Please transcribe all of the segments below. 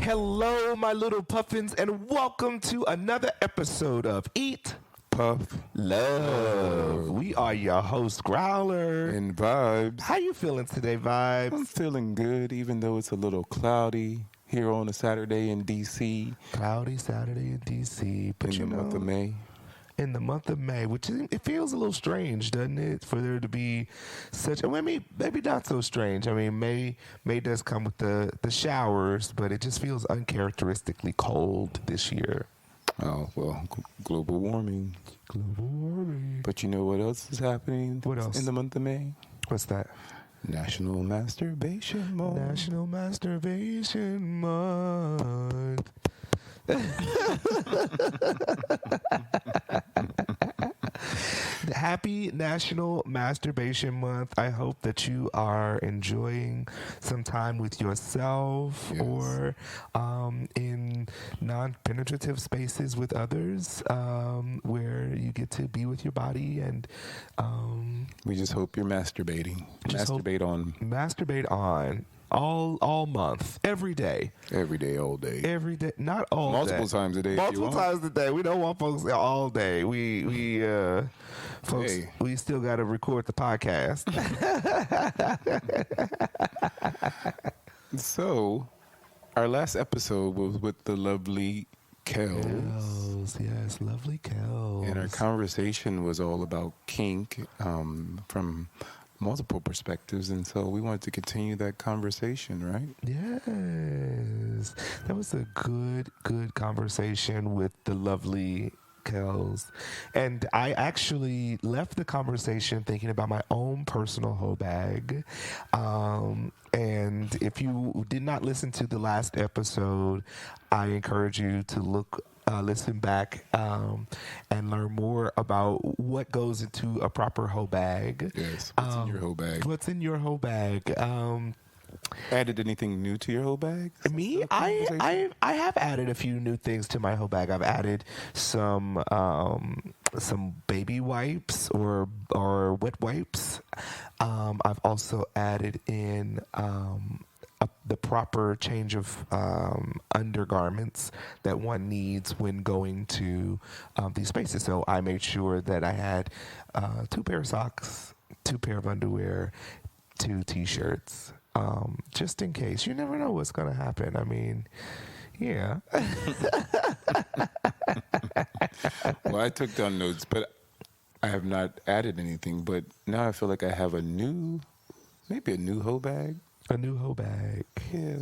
Hello, my little puffins, and welcome to another episode of Eat, Puff, Love. We are your host, Growler. and Vibes. How you feeling today, Vibes? I'm feeling good, even though it's a little cloudy here on a Saturday in D.C. Cloudy Saturday in D.C., but in the month of May. In the month of May, which it feels a little strange, doesn't it, for there to be such? Well, maybe not so strange. I mean, May does come with the showers, but it just feels uncharacteristically cold this year. Oh, well, global warming. Global warming. But you know what else is happening What else? in the month of May? What's that? National Masturbation Month. National Masturbation Month. Happy National Masturbation Month. I hope that you are enjoying some time with yourself, Yes. or in non-penetrative spaces with others, where you get to be with your body and We just hope you're masturbating. Masturbate on all month, every day. every day, all day. Every day, not all Multiple day. times a day. Multiple times a day. We don't want folks all day. We folks, Hey. we still got to record the podcast. So, our last episode was with the lovely Kels. Kels, yes, lovely Kels. And our conversation was all about kink from multiple perspectives. And so we wanted to continue that conversation, right? Yes, that was a good conversation with the lovely Kels. And I actually left the conversation thinking about my own personal hoe bag. And if you did not listen to the last episode, I encourage you to listen back and learn more about what goes into a proper hoe bag. Yes. What's in your hoe bag? What's in your hoe bag? Added anything new to your hoe bag? Me, I have added a few new things to my hoe bag. I've added some baby wipes or wet wipes. I've also added in the proper change of undergarments that one needs when going to these spaces. So I made sure that I had 2 pair of socks, 2 pair of underwear, 2 t-shirts. Just in case. You never know what's going to happen. I mean, yeah. Well, I took down notes, but I have not added anything. But now I feel like I have maybe a new hoe bag. A new hoe bag. Yeah.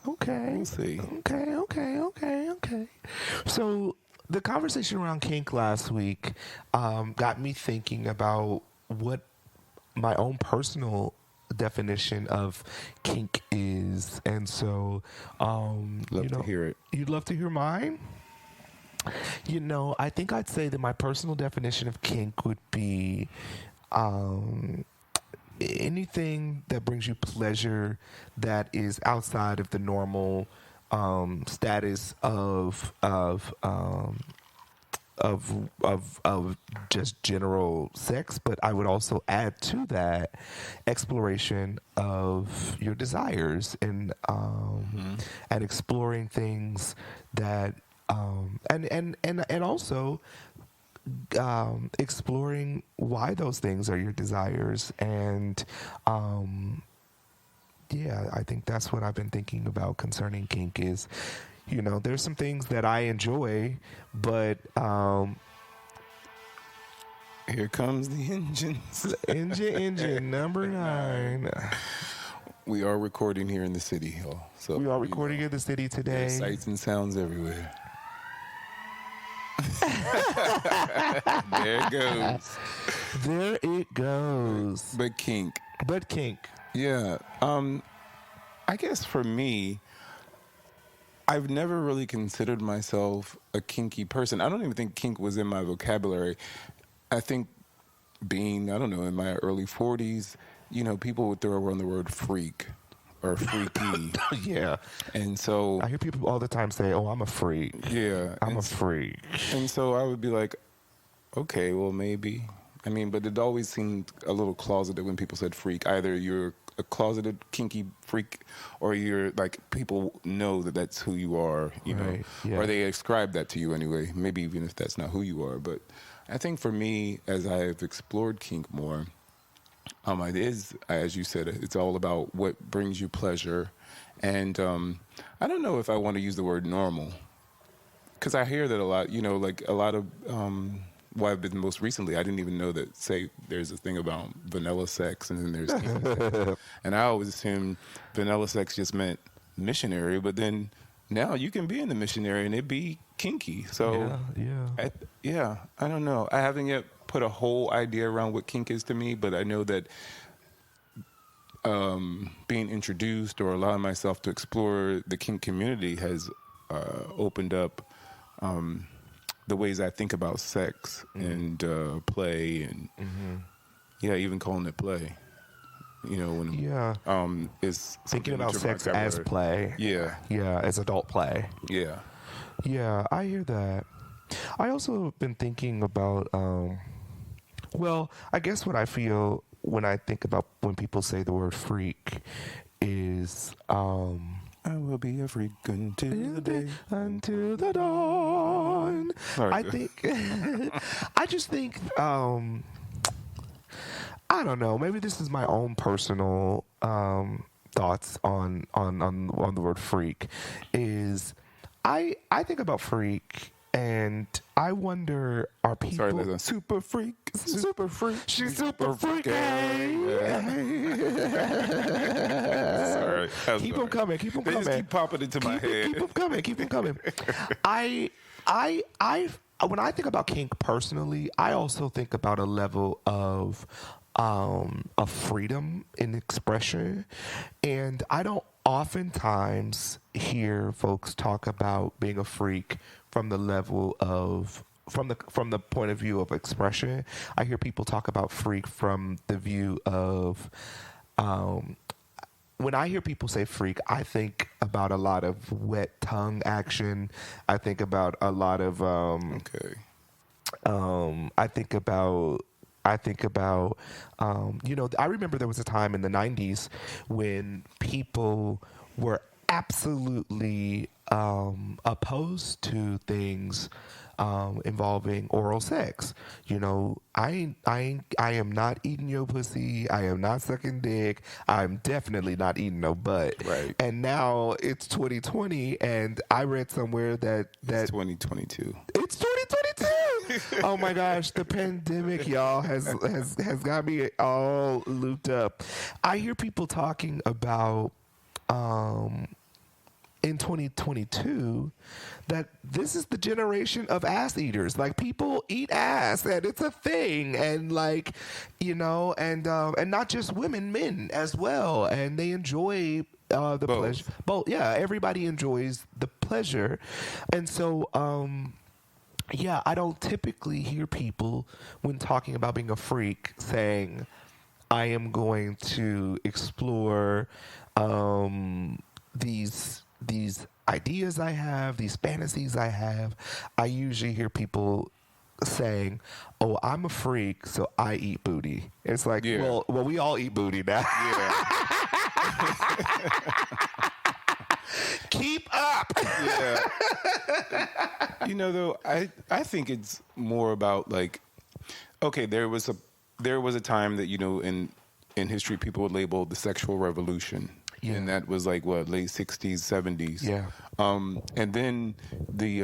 Okay. We'll see. Okay. So the conversation around kink last week got me thinking about what my own personal definition of kink is, and so Love to hear it. You'd love to hear mine? I think I'd say that my personal definition of kink would be anything that brings you pleasure that is outside of the normal status of just general sex, but I would also add to that exploration of your desires and exploring things that and also exploring why those things are your desires. And I think that's what I've been thinking about concerning kink is, there's some things that I enjoy, but here comes the engines. engine number 9. We are recording here in the city, y'all. So We are recording in the city today. there's sights and sounds everywhere. There it goes. There it goes. But kink. Yeah. I guess for me, I've never really considered myself a kinky person. I don't even think kink was in my vocabulary. I think being, in my early 40s, people would throw around the word freak or freaky. Yeah. And so I hear people all the time say, "Oh, I'm a freak." Yeah. I'm a freak. And so I would be like, okay, well, maybe. But it always seemed a little closeted when people said freak. Either you're a closeted kinky freak, or you're like people know that that's who you are, you know, or they ascribe that to you anyway. Maybe even if that's not who you are. But I think for me, as I've explored kink more, it is, as you said, it's all about what brings you pleasure, and I don't know if I want to use the word normal. Because I hear that a lot, you know, like a lot of what I've been most recently, I didn't even know that, say, there's a thing about vanilla sex and then there's kinky sex. And I always assumed vanilla sex just meant missionary, but then now you can be in the missionary and it be kinky. So, I don't know. I haven't yet put a whole idea around what kink is to me, but I know that being introduced or allowing myself to explore the kink community has opened up the ways I think about sex and play and even calling it play. You know, when is thinking about sex as play. Yeah, as adult play. Yeah, I hear that. I also have been thinking about. Well, I guess what I feel when I think about when people say the word freak is. I will be a freak until the day, until the dawn. I think, I just think, I don't know. Maybe this is my own personal thoughts on the word freak. Is I think about freak. And I wonder, are people... Sorry, there's a super freak. Super freak. She's super freaky. Sorry. Keep them coming. Keep them coming. Just keep popping into my head. Keep them coming. Keep them coming. When I think about kink personally, I also think about a level of freedom in expression. And I don't oftentimes hear folks talk about being a freak from the level of from the point of view of expression. I hear people talk about freak from the view of when I hear people say freak, I think about a lot of wet tongue action. I think about a lot of I think about you know, I remember there was a time in the 90s when people were absolutely opposed to things involving oral sex. You know, I am not eating your pussy. I am not sucking dick. I'm definitely not eating no butt. Right. And now it's 2020, and I read somewhere that it's 2022. It's 2022. Oh my gosh, the pandemic, y'all, has got me all looped up. I hear people talking about in 2022 that this is the generation of ass eaters. Like, people eat ass and it's a thing, and like, you know, and not just women, men as well, and they enjoy the pleasure. Both, yeah, everybody enjoys the pleasure. And so I don't typically hear people when talking about being a freak saying, I am going to explore these ideas I have, these fantasies I have. I usually hear people saying, "Oh, I'm a freak, so I eat booty." It's like, well, we all eat booty now. Yeah. Keep up. Yeah. You know, though, I think it's more about, like, okay, there was a time that, you know, in history people would label the sexual revolution. Yeah. And that was like, what, late 60s, 70s. Yeah. And then the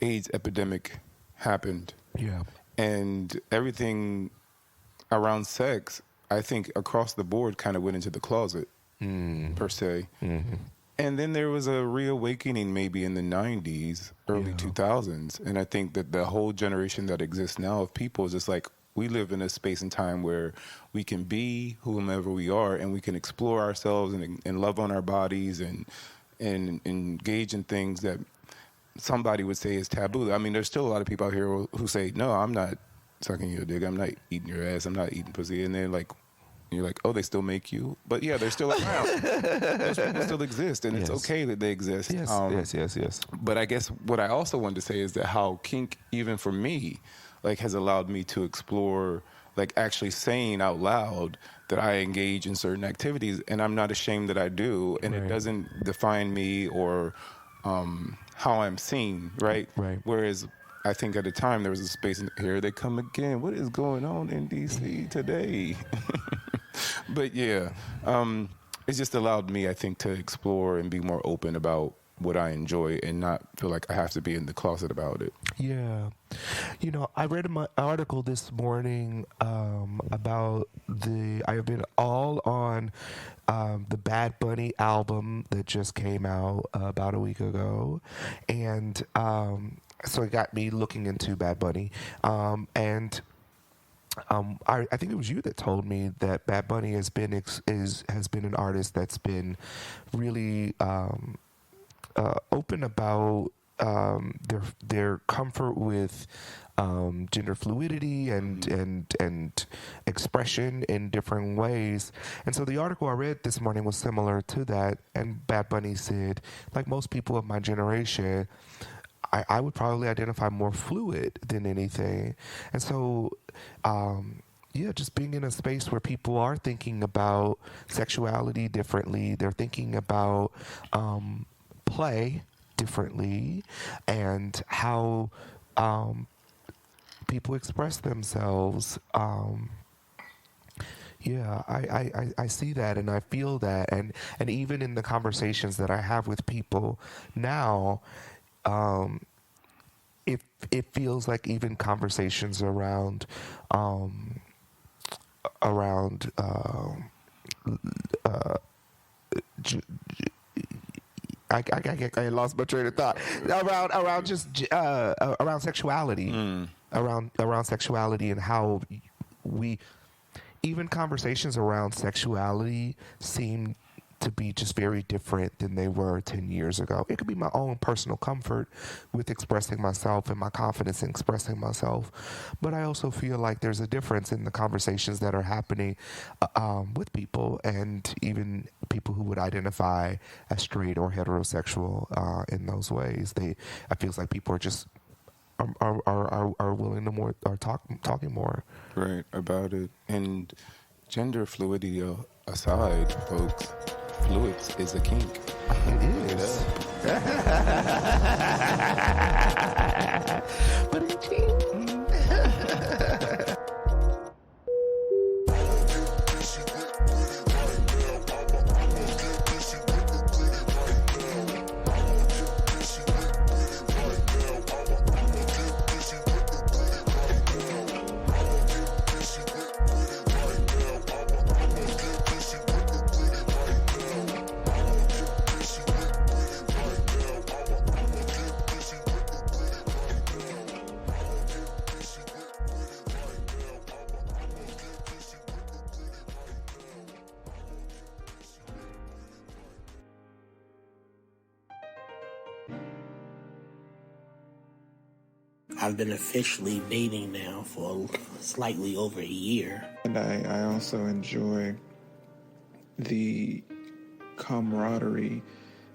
AIDS epidemic happened. Yeah. And everything around sex, I think across the board, kind of went into the closet, per se. Mm-hmm. And then there was a reawakening maybe in the 90s, early 2000s. And I think that the whole generation that exists now of people is just like, we live in a space and time where we can be whomever we are, and we can explore ourselves and love on our bodies and engage in things that somebody would say is taboo. I mean, there's still a lot of people out here who say, no, I'm not sucking your dick. I'm not eating your ass. I'm not eating pussy. And they're like, you're like, oh, they still make you? But yeah, they're still around. Those people still exist, and it's okay that they exist. Yes. But I guess what I also wanted to say is that how kink, even for me, like, has allowed me to explore like actually saying out loud that I engage in certain activities, and I'm not ashamed that I do, and it doesn't define me or how I'm seen, right? Right. Whereas I think at the time there was a space in here they come again. What is going on in DC today? But yeah, it just allowed me, I think, to explore and be more open about what I enjoy and not feel like I have to be in the closet about it. Yeah. You know, I read an article this morning about I have been all on the Bad Bunny album that just came out about a week ago. And so it got me looking into Bad Bunny. And I think it was you that told me that Bad Bunny has been has been an artist that's been really open about their comfort with gender fluidity and expression in different ways. And so the article I read this morning was similar to that. And Bad Bunny said, like most people of my generation, I would probably identify more fluid than anything. And so, yeah, just being in a space where people are thinking about sexuality differently, they're thinking about play differently, and how people express themselves. Yeah, I see that and I feel that, and even in the conversations that I have with people now, it feels like even conversations around around I lost my train of thought around just around sexuality, around sexuality, and how we even conversations around sexuality seem to be just very different than they were 10 years ago. It could be my own personal comfort with expressing myself and my confidence in expressing myself. But I also feel like there's a difference in the conversations that are happening with people, and even people who would identify as straight or heterosexual in those ways. I feels like people are just are willing to more, are talking more. Right, about it. And gender fluidity aside, folks, fluids is a kink. It is. But it's I've been officially dating now for slightly over a year. And I also enjoy the camaraderie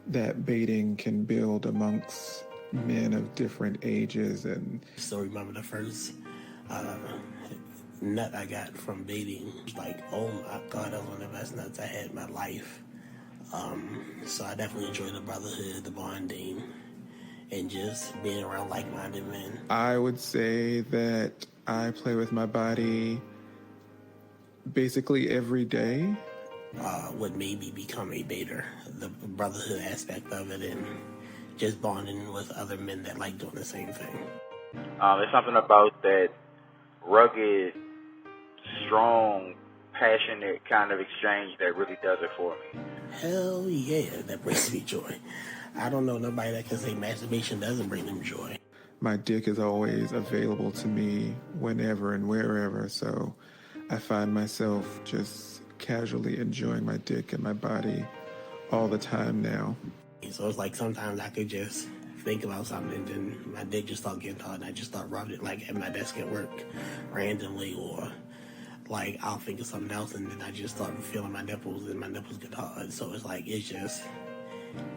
that baiting can build amongst men of different ages. And still remember the first nut I got from baiting. Like, oh my God, that was one of the best nuts I had in my life. So I definitely enjoy the brotherhood, the bonding, and just being around like-minded men. I would say that I play with my body basically every day. What made me become a baiter, the brotherhood aspect of it, and just bonding with other men that like doing the same thing. There's something about that rugged, strong, passionate kind of exchange that really does it for me. Hell yeah, that brings me joy. I don't know nobody that can say masturbation doesn't bring them joy. My dick is always available to me whenever and wherever, so I find myself just casually enjoying my dick and my body all the time now. So it's like sometimes I could just think about something and then my dick just start getting hard and I just start rubbing it like at my desk at work randomly, or like I'll think of something else and then I just start feeling my nipples and my nipples get hard. So it's like, it's just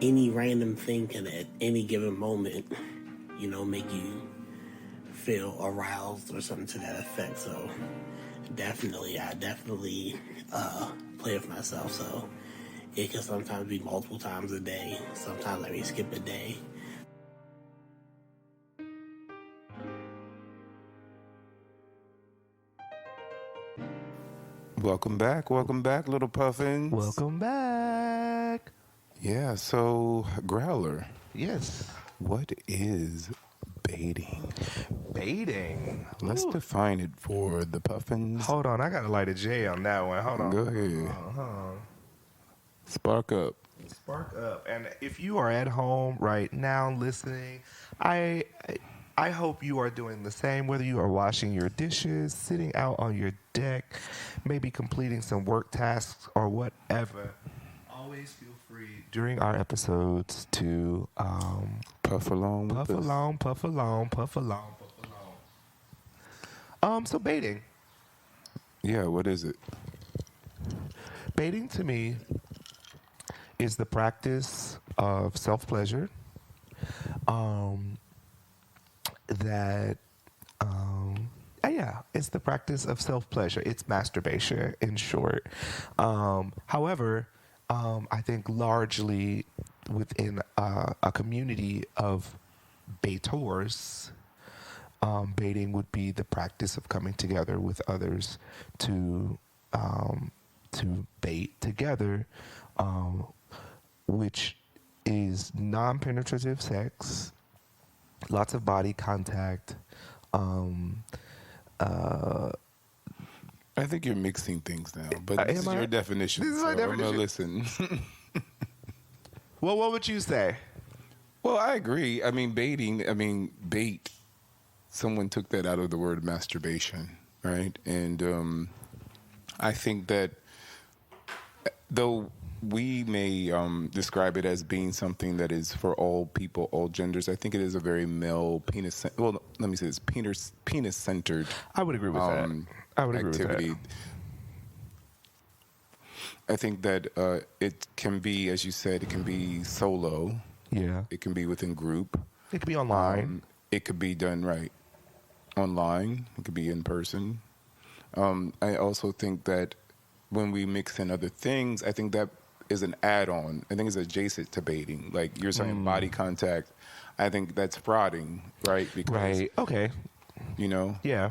any random thing can at any given moment, you know, make you feel aroused or something to that effect. So Definitely, I definitely play with myself. So it can sometimes be multiple times a day. Sometimes I may skip a day. Welcome back, little puffins. Welcome back. Yeah, so Growler, Yes. what is baiting? Baiting. Let's Ooh. define it for the puffins. Hold on, I gotta light a J on that one. Hold on. Go ahead. Spark up. Spark up. And if you are at home right now listening, I hope you are doing the same, whether you are washing your dishes, sitting out on your deck, maybe completing some work tasks or whatever. Always feel free during our episodes to Puff along with puff us. along, puff along, puff along, puff along. So baiting. Yeah, what is it? Baiting to me is the practice of self-pleasure it's the practice of self-pleasure. It's masturbation in short. However, I think largely within a community of baitors, baiting would be the practice of coming together with others to bait together, which is non-penetrative sex, lots of body contact. I think you're mixing things now, but this is your definition. This is so my I'm definition. gonna listen. Well, what would you say? Well, I agree. I mean, bait. Someone took that out of the word masturbation, right? And I think that though we may describe it as being something that is for all people, all genders, I think it is a very male penis. Well, let me say this: penis-centered. I would agree with that. I would agree activity. with that. I think that it can be, as you said, it can be solo. Yeah. It can be within group. It could be online. It could be done right online. It could be in person. I also think that when we mix in other things, I think that is an add-on. I think it's adjacent to baiting. Like you're saying, body contact. I think that's frauding, right? Because, Right. Okay. you know, Yeah.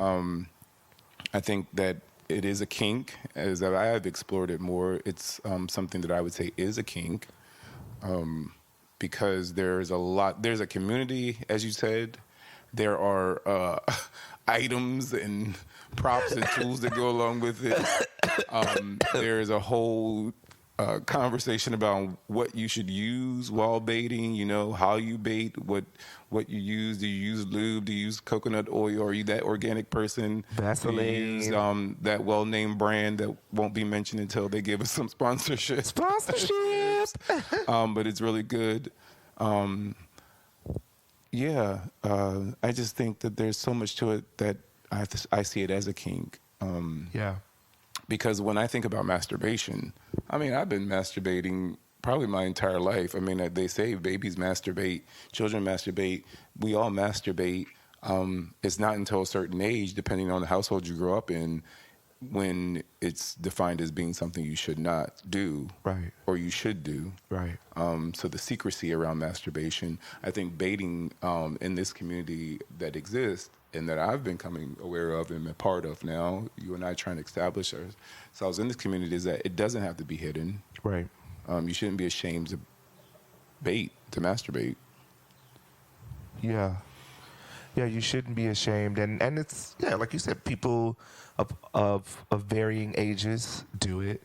I think that it is a kink. As I have explored it more, it's something that I would say is a kink, because there's a community, as you said. There are items and props and tools that go along with it. There is a whole conversation about what you should use while baiting, you know, how you bait, what you use. Do you use lube? Do you use coconut oil? Are you that organic person? Vaseline. Do you use that well-named brand that won't be mentioned until they give us some sponsorship? Sponsorship. But it's really good. I just think that there's so much to it that I see it as a kink. Yeah. Because when I think about masturbation, I mean, I've been masturbating probably my entire life. I mean, they say babies masturbate, children masturbate, we all masturbate. It's not until a certain age, depending on the household you grow up in, when it's defined as being something you should not do, Right. or you should do. Right. So the secrecy around masturbation, I think baiting in this community that exists and that I've been becoming aware of and a part of now, you and I trying to establish ourselves in this community, is that it doesn't have to be hidden. Right. You shouldn't be ashamed to masturbate. Yeah. Yeah, you shouldn't be ashamed, and it's, yeah, like you said, people of varying ages do it,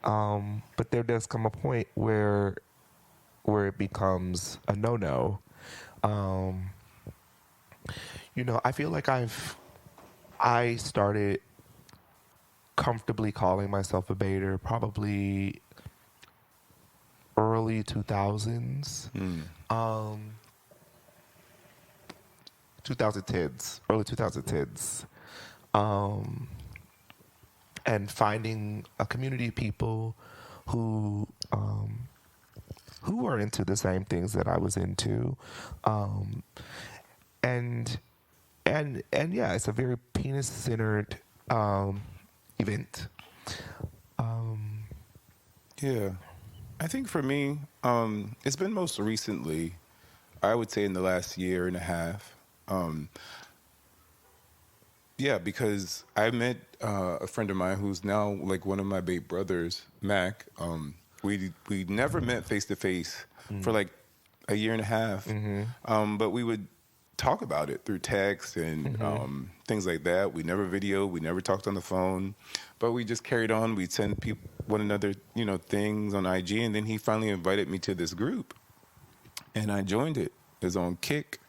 but there does come a point where it becomes a no-no. You know, I feel like I started comfortably calling myself a baiter probably early 2000s. 2010s, early 2010s, and finding a community of people who are into the same things that I was into, and yeah, it's a very penis-centered event. Yeah. I think for me, it's been most recently, I would say in the last year and a half. Yeah, because I met a friend of mine who's now like one of my big brothers, Mac. We never met face to face for like a year and a half, but we would talk about it through text and things like that. We never videoed, we never talked on the phone, but we just carried on. We'd send people one another, things on IG, and then he finally invited me to this group, and I joined it. It was on Kick.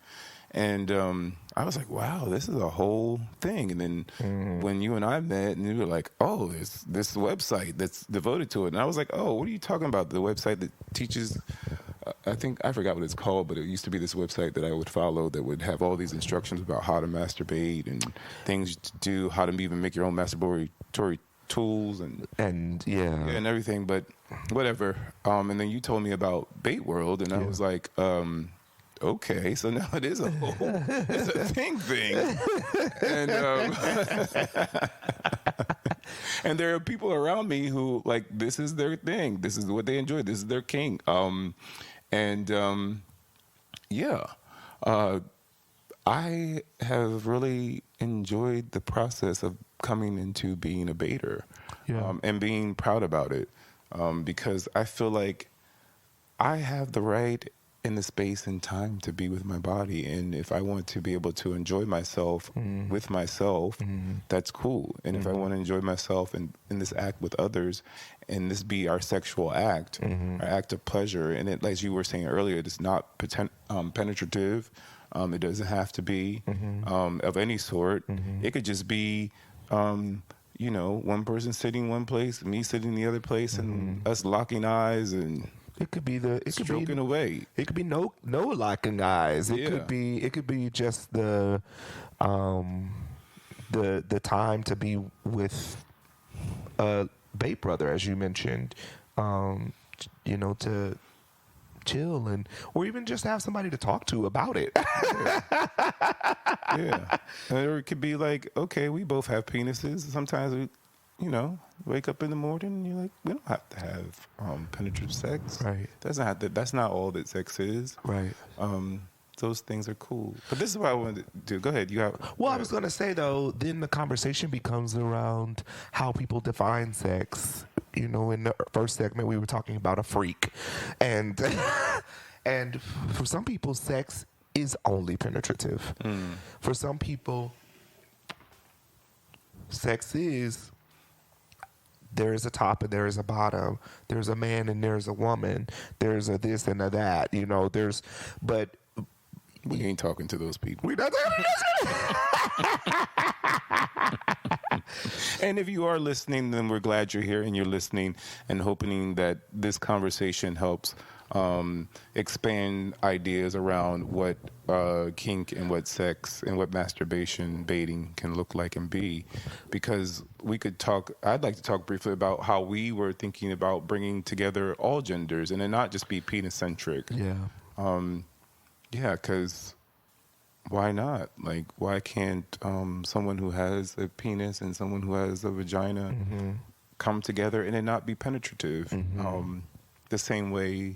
And I was like, wow, this is a whole thing. And then when you and I met, and you were like, oh, there's this website that's devoted to it. And I was like, oh, what are you talking about? The website that teaches, I forgot what it's called, but it used to be this website that I would follow that would have all these instructions about how to masturbate and things to do, how to even make your own masturbatory tools and and everything. But whatever. And then you told me about Bait World, and I was like, okay, so now it is it's a thing. And and there are people around me who like this is their thing. This is what they enjoy. This is their kink. I have really enjoyed the process of coming into being a baiter and being proud about it because I feel like I have the right in the space and time to be with my body, and if I want to be able to enjoy myself with myself, that's cool. And if I want to enjoy myself in this act with others, and this be our sexual act, our act of pleasure, and it, like you were saying earlier, it's not penetrative. It doesn't have to be of any sort. It could just be one person sitting one place, me sitting the other place, and us locking eyes and stroking away. It could be no locking eyes. It could be just the time to be with a bait brother, as you mentioned. To chill or even just have somebody to talk to about it. Or it could be like, okay, we both have penises. Sometimes we wake up in the morning and you're like, we don't have to have penetrative sex. Right. That's not all that sex is. Right. Those things are cool. But this is what I wanted to do. Go ahead. I was going to say, though, then the conversation becomes around how people define sex. In the first segment, we were talking about a freak. And and for some people, sex is only penetrative. For some people, sex is there is a top and there is a bottom. There's a man and there's a woman. There's a this and a that. But we ain't talking to those people. We're not And if you are listening, then we're glad you're here and you're listening and hoping that this conversation helps expand ideas around what kink and what sex and what masturbation, baiting can look like and be. Because I'd like to talk briefly about how we were thinking about bringing together all genders and it not just be penis-centric. Because why not? Like, why can't someone who has a penis and someone who has a vagina come together and it not be penetrative the same way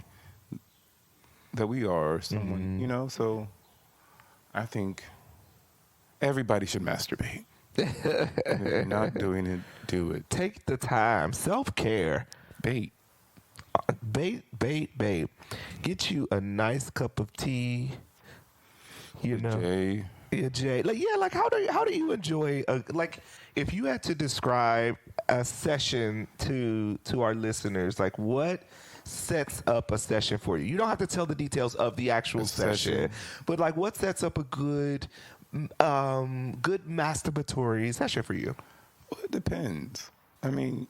that we are? Someone, so I think everybody should masturbate. If you're not doing it, do it. Take the time. Self-care. Bait. Bait. Get you a nice cup of tea. Jay. Yeah, Jay. Like how do you enjoy if you had to describe a session to our listeners, like what sets up a session for you? You don't have to tell the details of the actual session, but like what sets up a good masturbatory session for you? Well, it depends. I mean,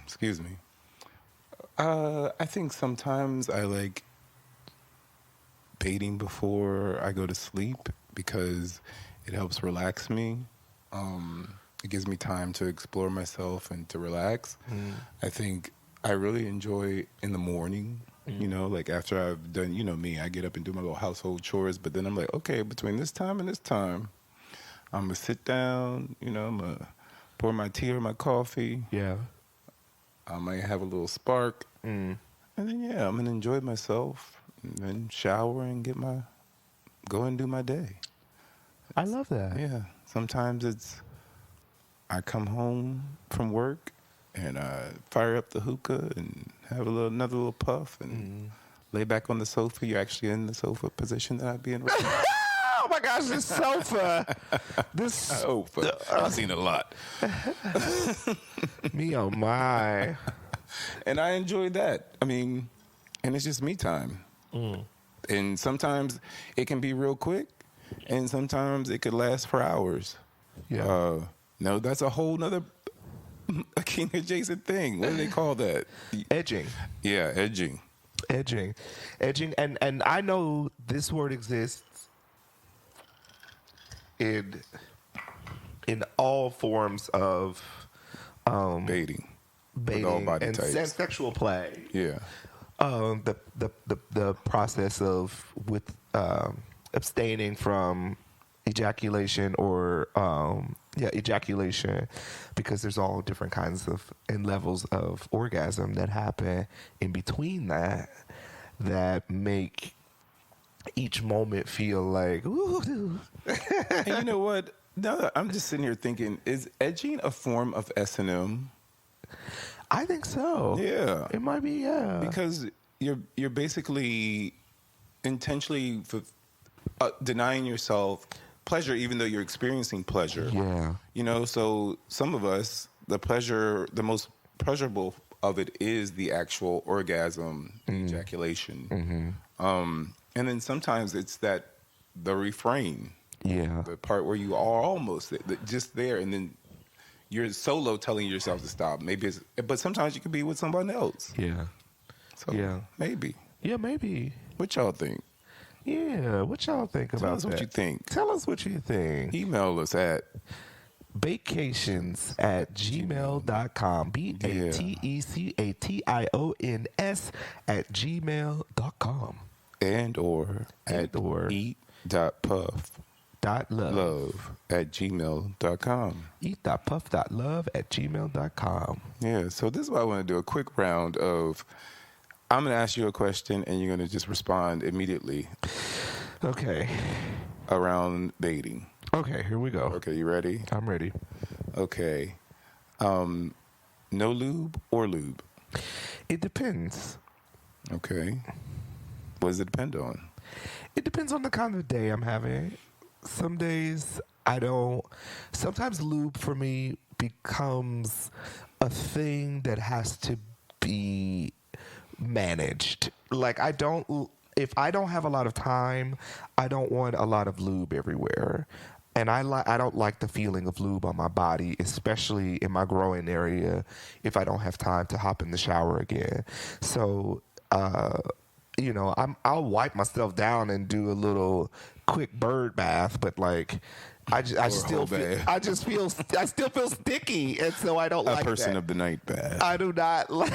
excuse me. I think sometimes I like baiting before I go to sleep because it helps relax me. It gives me time to explore myself and to relax. I think I really enjoy in the morning, like after I've done, me, I get up and do my little household chores, but then I'm like, okay, between this time and this time, I'm going to sit down, I'm going to pour my tea or my coffee. Yeah. I might have a little spark. And then, yeah, I'm going to enjoy myself and then shower and go and do my day. I love that. Yeah. Sometimes I come home from work and I fire up the hookah and have another little puff and lay back on the sofa. You're actually in the sofa position that I'd be in right now. Oh my gosh, this sofa. Sofa. I've seen a lot. Me oh my. And I enjoy that. I mean, and it's just me time. And sometimes it can be real quick, and sometimes it could last for hours. Yeah. No, that's a whole nother kink adjacent thing. What do they call that? Edging. Yeah, edging. Edging. And I know this word exists in all forms of Baiting. baiting all body and types. sexual play. Yeah. The process of abstaining from ejaculation or ejaculation, because there's all different kinds of and levels of orgasm that happen in between that make each moment feel like ooh. And you know what? Now I'm just sitting here thinking, is edging a form of S&M? I think so. Yeah. It might be, yeah. Because you're basically intentionally denying yourself pleasure, even though you're experiencing pleasure. Yeah. You know, so some of us, the most pleasurable of it is the actual orgasm, ejaculation. And then sometimes it's the refrain. Yeah. The part where you are almost just there, and then you're solo telling yourself to stop. But sometimes you could be with someone else. Yeah. So Yeah. maybe. Yeah, maybe. What y'all think? Yeah. What y'all think about Tell us that? what you think. Tell us what you think. Email us at BATEcations@gmail.com. BATECATIONS@gmail.com. or eat.puff. love@gmail.com. Eat.puff.love@gmail.com. Yeah, so this is why I want to do a quick round of, I'm going to ask you a question and you're going to just respond immediately Okay. around dating. Okay, here we go. Okay, you ready? I'm ready. Okay. No lube or lube? It depends. Okay. What does it depend on? It depends on the kind of day I'm having. Some days I don't. Sometimes lube for me becomes a thing that has to be managed. Like if I don't have a lot of time, I don't want a lot of lube everywhere. And I don't like the feeling of lube on my body, especially in my groin area, if I don't have time to hop in the shower again. So, I'll wipe myself down and do a little quick bird bath, but like, I still feel sticky, and so I don't like that. A person of the night bath. I do not like.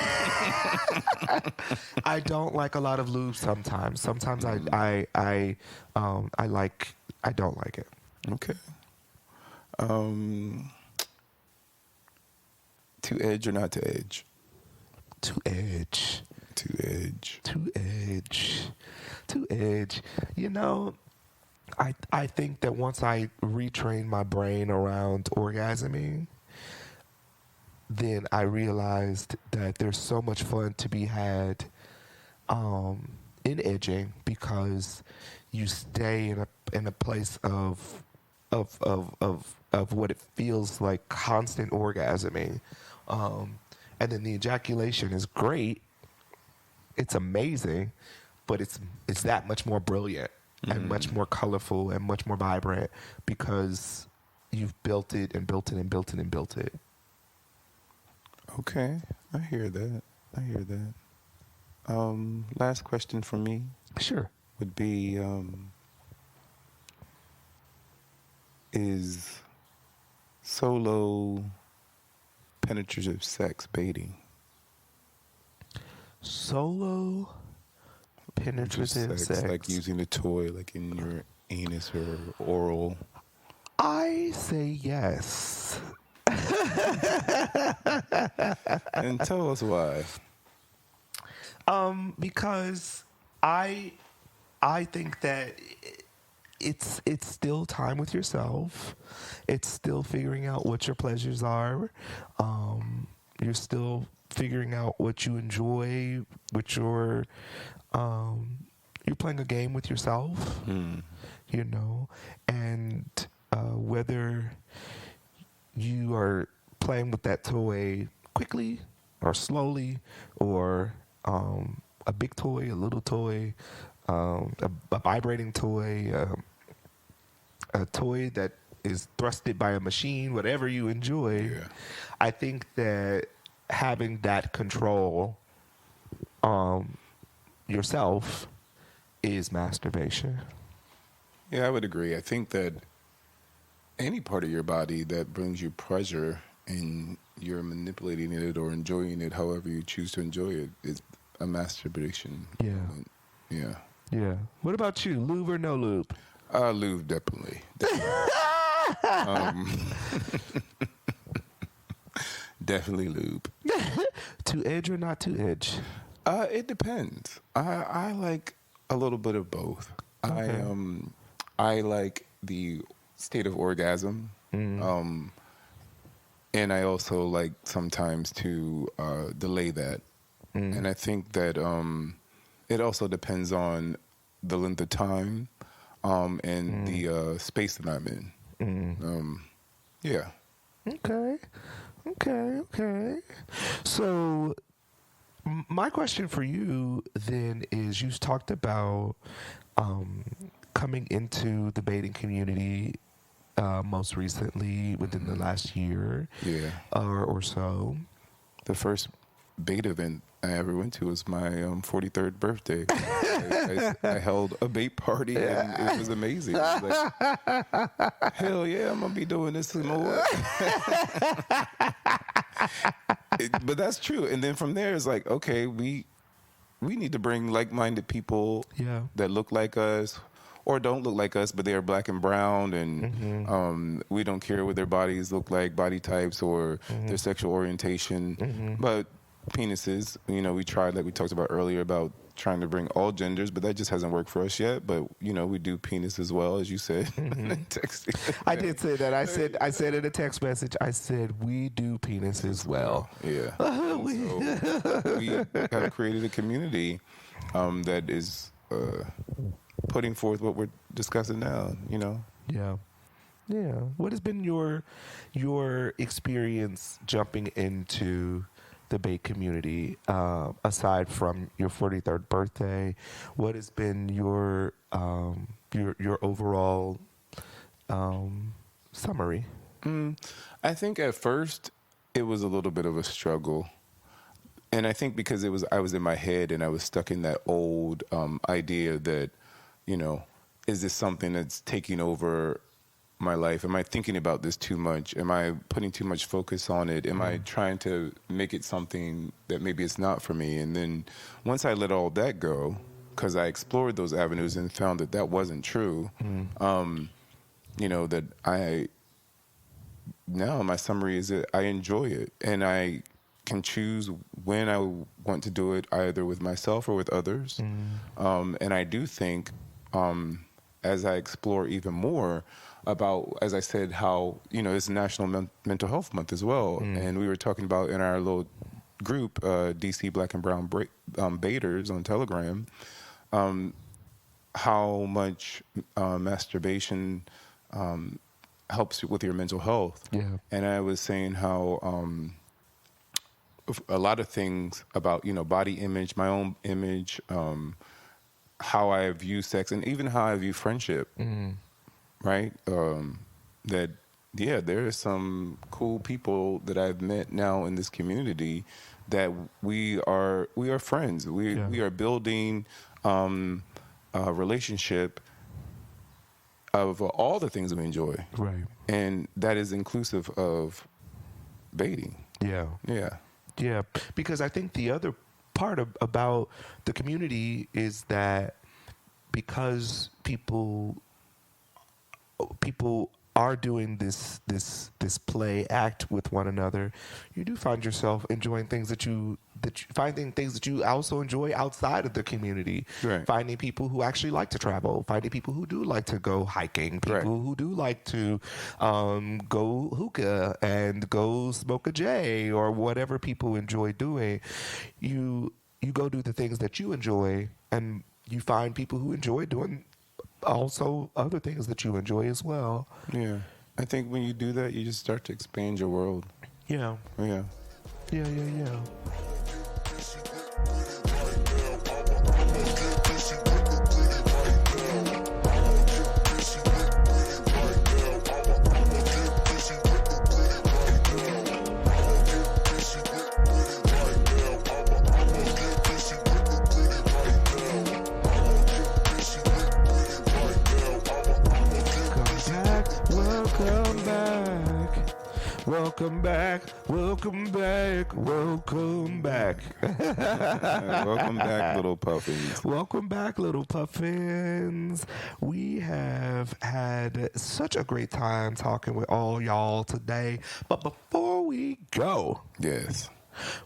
I don't like a lot of lube sometimes. Sometimes I don't like it. Okay. To edge or not to edge? To edge. To edge. To edge. To edge. I think that once I retrain my brain around orgasming, then I realized that there's so much fun to be had in edging, because you stay in a place of what it feels like constant orgasming, and then the ejaculation is great. It's amazing, but it's that much more brilliant and much more colorful and much more vibrant, because you've built it and built it and built it and built it. Okay, I hear that. Last question from me. Sure. Would be, is solo penetrative sex baiting? Solo penetrative sex. Like using a toy like in your anus or oral. I say yes. And tell us why. Because I think that it's still time with yourself. It's still figuring out what your pleasures are. You're still figuring out what you enjoy, what you're playing a game with yourself, you know, and whether you are playing with that toy quickly or slowly, or a big toy, a little toy, a vibrating toy, a toy that is thrusted by a machine, whatever you enjoy. Yeah. I think that having that control yourself is masturbation. Yeah, I would agree. I think that any part of your body that brings you pleasure and you're manipulating it or enjoying it however you choose to enjoy it is a masturbation. Yeah. moment. Yeah. Yeah. What about you? Lube or no lube? Lube, definitely. Definitely lube. To edge or not to edge? It depends. I like a little bit of both. Okay. I like the state of orgasm. And I also like sometimes to delay that. And I think that it also depends on the length of time and the space that I'm in. Yeah. Okay. So my question for you then is, you talked about coming into the baiting community most recently within the last year, Yeah. or so. The first bait event I ever went to was my 43rd birthday. I held a bait party and it was amazing. I was like, hell yeah, I'm gonna be doing this some more. But that's true. And then from there, it's like, okay, we need to bring like-minded people that look like us or don't look like us, but they are black and brown, and we don't care what their bodies look like, body types, or their sexual orientation. But penises, we tried, like we talked about earlier, about trying to bring all genders, but that just hasn't worked for us yet. But we do penis as well, as you said. I did say that. I said in a text message, I said we do penis as well. Yeah. So we have created a community that is putting forth what we're discussing now. Yeah. What has been your experience jumping into the bait community, aside from your 43rd birthday? What has been your overall summary? I think at first it was a little bit of a struggle, and I think because I was in my head and I was stuck in that old idea that is this something that's taking over my life? Am I thinking about this too much? Am I putting too much focus on it? Am I trying to make it something that maybe it's not for me? And then once I let all that go, because I explored those avenues and found that wasn't true, that now my summary is that I enjoy it and I can choose when I want to do it, either with myself or with others. And I do think as I explore even more about, as I said, how, it's National Mental Health Month as well. And we were talking about in our little group, DC Black and Brown Baiters on Telegram, how much masturbation helps with your mental health. Yeah. And I was saying how a lot of things about, body image, my own image, how I view sex, and even how I view friendship, right? That, there are some cool people that I've met now in this community that we are friends. We are building a relationship of all the things we enjoy. Right. And that is inclusive of baiting. Yeah. Yeah. Yeah, because I think the other part about the community is that because people are doing this play act with one another, you do find yourself enjoying things finding things that you also enjoy outside of the community. Right. Finding people who actually like to travel, finding people who do like to go hiking, people who do like to go hookah and go smoke a J or whatever people enjoy doing. You go do the things that you enjoy, and you find people who enjoy doing also other things that you enjoy as well. Yeah. I think when you do that, you just start to expand your world. Yeah. Yeah. Yeah. Welcome back. Welcome back, little puffins. Welcome back, little puffins. We have had such a great time talking with all y'all today. But before we go, yes,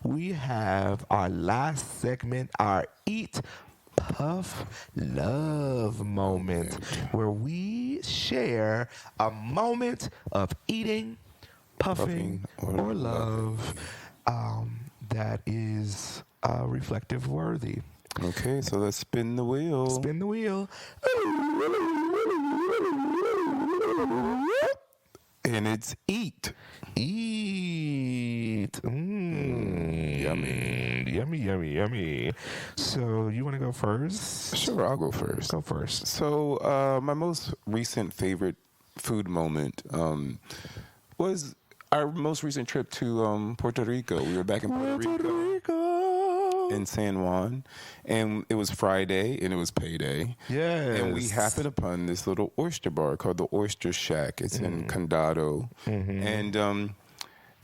we have our last segment, our Eat, Puff, Love moment, where we share a moment of eating, puffing or love that is reflective worthy. Okay, so let's spin the wheel. Spin the wheel. And it's eat. Eat. Yummy. So you want to go first? Sure, I'll go first. Go first. So my most recent favorite food moment was our most recent trip to Puerto Rico. We were back in Puerto Rico. In San Juan, and it was Friday, and it was payday. Yes. And we happened upon this little oyster bar called the Oyster Shack. It's in Condado. And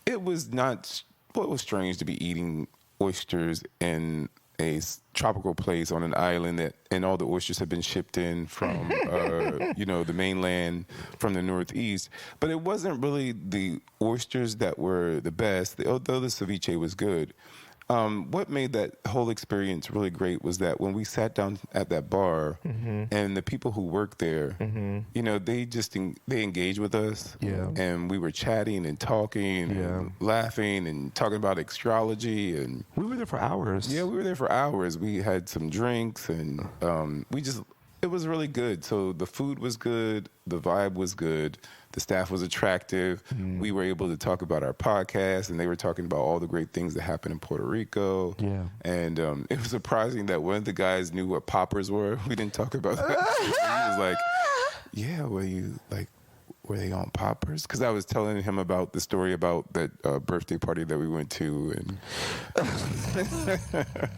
it was it was strange to be eating oysters in a tropical place on an island and all the oysters have been shipped in from the mainland from the Northeast, but it wasn't really the oysters that were the best, although the ceviche was good. What made that whole experience really great was that when we sat down at that bar and the people who worked there, they engaged with us, and we were chatting and talking and laughing and talking about astrology, and we were there for hours. Yeah, we were there for hours. We had some drinks, and it was really good. So the food was good, the vibe was good. The staff was attractive. We were able to talk about our podcast, and they were talking about all the great things that happened in Puerto Rico. Yeah. And it was surprising that one of the guys knew what poppers were. We didn't talk about that. He was like, yeah, were they on poppers? Because I was telling him about the story about that birthday party that we went to, and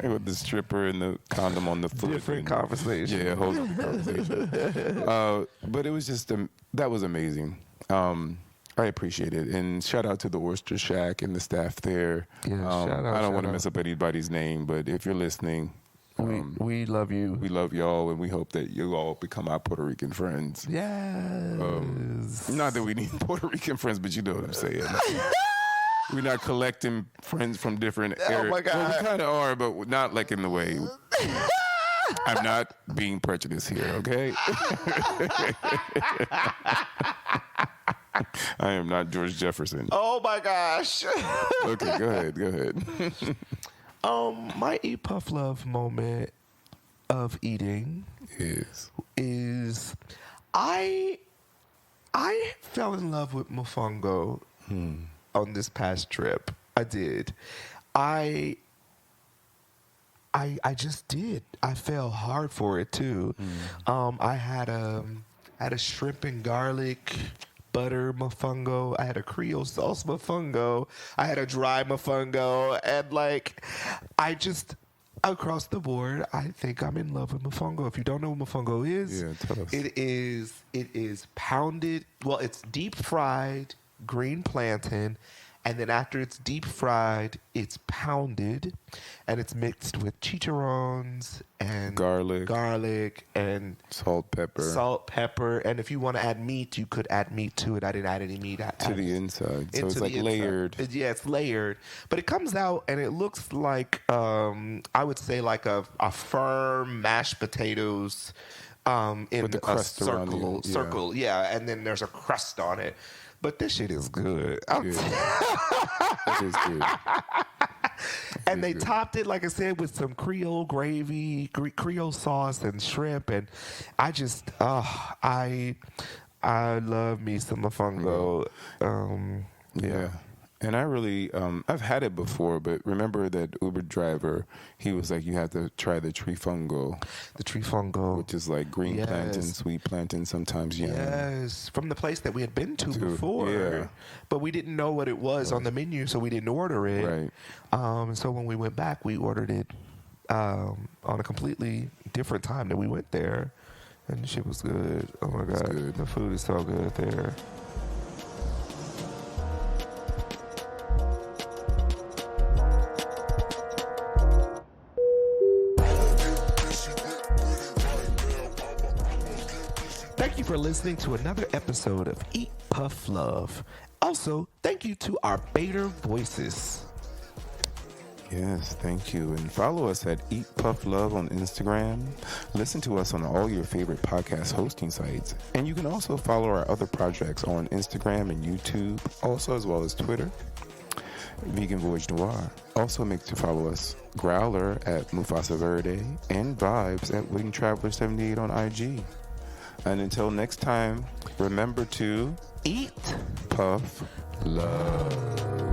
with the stripper and the condom on the foot. Different conversation. Yeah, whole conversation. But it was just, that was amazing. I appreciate it. And shout out to the Oyster Shack and the staff there. Yeah, shout out. I don't want to mess up anybody's name, but if you're listening, we love you. We love y'all, and we hope that you all become our Puerto Rican friends. Yes. Not that we need Puerto Rican friends, but you know what I'm saying. We're not collecting friends from different areas. Oh my God. Well, we kind of are, but not like in the way. I'm not being prejudiced here, okay? I am not George Jefferson. Oh my gosh. Okay, go ahead. My Eat Puff Love moment of eating is I fell in love with mofongo on this past trip. I did. I just did. I fell hard for it too. I had a shrimp and garlic butter mofongo. I had a Creole sauce mofongo. I had a dry mofongo, and I just across the board, I think I'm in love with mofongo. If you don't know what mofongo is, tell us. It is pounded. Well, it's deep fried green plantain And then after it's deep fried, it's pounded, and it's mixed with chicharrones and garlic and salt, pepper. And if you want to add meat, you could add meat to it. I didn't add any meat to the inside, so it's like layered. Yeah, it's layered, but it comes out and it looks like I would say like a firm mashed potatoes in the crust circle, and then there's a crust on it. But this shit is good. It is good. And they topped it, like I said, with some Creole gravy, Creole sauce, and shrimp. And I just, I love me some mofongo. Yeah. And I really, I've had it before, but remember that Uber driver, he was like, you have to try the trifongo. The trifongo. Which is like green plantain, sweet plantain, sometimes yam. Yes, from the place that we had been to before. Yeah. But we didn't know what it was on the menu, so we didn't order it. Right. So when we went back, we ordered it on a completely different time that we went there. And the shit was good. Oh my God. The food is so good there. Thank you for listening to another episode of Eat Puff Love. Also, thank you to our B8r voices. Yes, thank you. And follow us at Eat Puff Love on Instagram. Listen to us on all your favorite podcast hosting sites. And you can also follow our other projects on Instagram and YouTube, also as well as Twitter. Vegan Voyage Noir. Also make to follow us Growler at Mufasa Verde and Vibes at Wing Traveler 78 on IG. And until next time, remember to eat, puff, love.